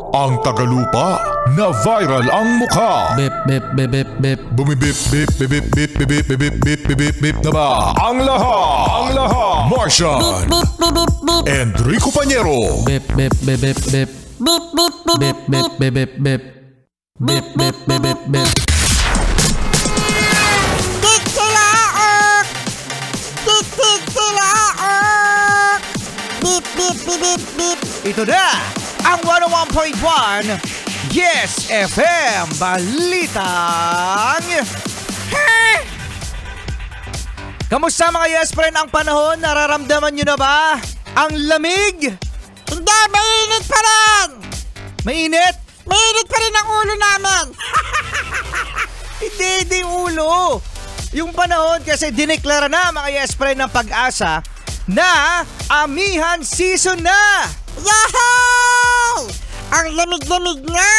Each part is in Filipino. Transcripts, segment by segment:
Ang tagalupa na viral ang mukha. Bip, bip, bip, bip, bip. Bumibip, bip, bip, bip, bip, bip, bip, bip, bip, bip, bip na ba? Ang lahat. Martian. Bip, bip, bip, bip. Enrico Pañero. Bip, bip, bip, bip, bip. Bip, bip, bip, Bip, bip, bip, bip, bip. Bip, bip, bip, bip, bip. Tikilaok! Tikilaok! Bip, bip, bip, bip, bip. Ito na ang 101.1 Yes FM Balitang Kamusta mga Yes Friend ang panahon? Nararamdaman nyo na ba ang lamig? Hindi, mainit pa rin! Mainit? Mainit pa rin ang ulo namin! Hindi ulo. Yung panahon kasi dineklara na mga Yes Friend ng Pag-asa na amihan season na. Yahoo! Ang lamig-lamig na!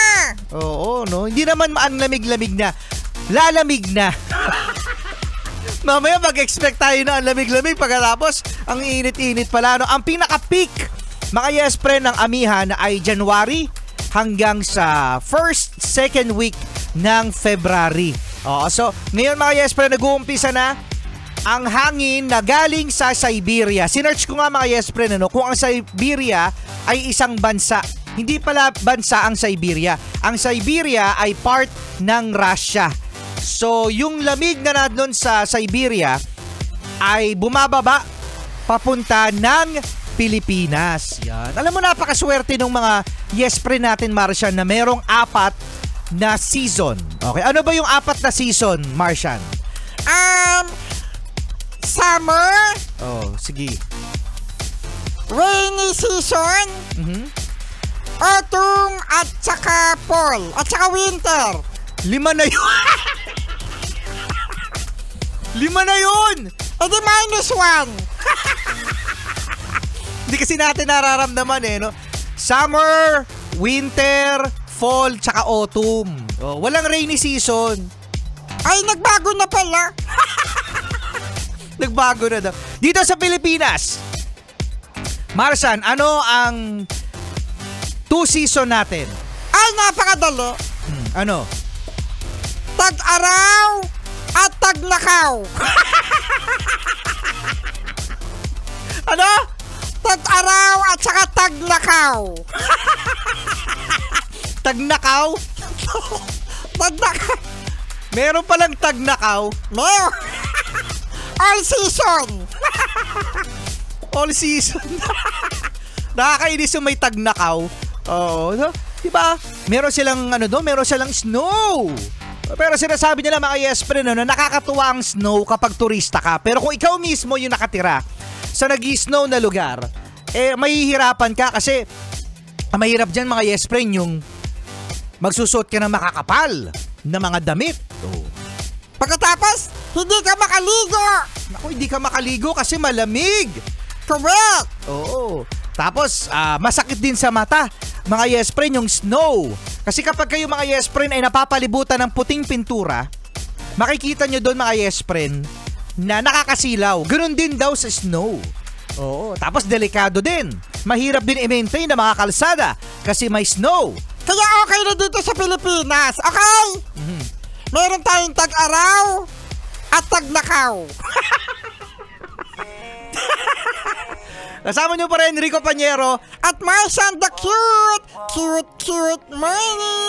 Oo, no? Hindi naman ang lamig-lamig na. Lalamig na. Mamaya mag-expect tayo na ang lamig-lamig pagkatapos ang init-init pala. No? Ang pinaka-peak, mga Yes Friend, ng amihan ay January hanggang sa first, second week ng February. Oo, so ngayon mga Yes Friend, nag-uumpisa na ang hangin na galing sa Siberia. Sinearch ko nga mga Yes Friend, kung ang Siberia ay isang bansa. Hindi pala bansa ang Siberia. Ang Siberia ay part ng Russia. So, yung lamig na nandun sa Siberia ay bumababa papunta ng Pilipinas. Yan. Alam mo, napakaswerte ng mga Yes Friend natin, Martian, na merong 4 na season. Okay, ano ba yung 4 na season, Martian? Summer, Oh, sige. rainy season, autumn at saka fall, at saka winter. 5 na yun. 5 na yun. E di -1. Hindi kasi natin nararamdaman no? Summer, winter, fall, tsaka autumn. Oh, walang rainy season. Ay, nagbago na pala. Nagbago na daw. Dito sa Pilipinas, Marsan, ano ang 2 season natin? Ay, napakadali. Ano? Tag-araw at tag-nakaw. Ano? Tag-araw at saka tag-nakaw. Tagnakaw? Tag-nakaw. Meron palang tagnakaw. Meron. All season. All season. Nakakainis yung may tagnakaw. Oo, no? Diba? Meron silang meron silang snow. Pero sinasabi nila mga Yes Friend, na nakakatuwa ang snow kapag turista ka. Pero kung ikaw mismo yung nakatira sa nag-snow na lugar, mahihirapan ka kasi mahirap dyan mga Yes Friend yung magsusot ka ng makakapal na mga damit. Oh. Pagkatapos, hindi ka makaligo. Naku, hindi ka makaligo kasi malamig. Correct. Oo. Tapos, masakit din sa mata, mga Yes Friend, yung snow. Kasi kapag kayo mga Yes Friend ay napapalibutan ng puting pintura, makikita nyo doon mga Yes Friend na nakakasilaw. Ganun din daw sa snow. Oo. Tapos delikado din. Mahirap din i-maintain na mga kalsada kasi may snow. Kaya okay na dito sa Pilipinas. Okay? Meron tayong tag-araw at tag-nakaw. Kasama nyo pa rin Enrico Pañero At Martian the cute, cute, cute morning.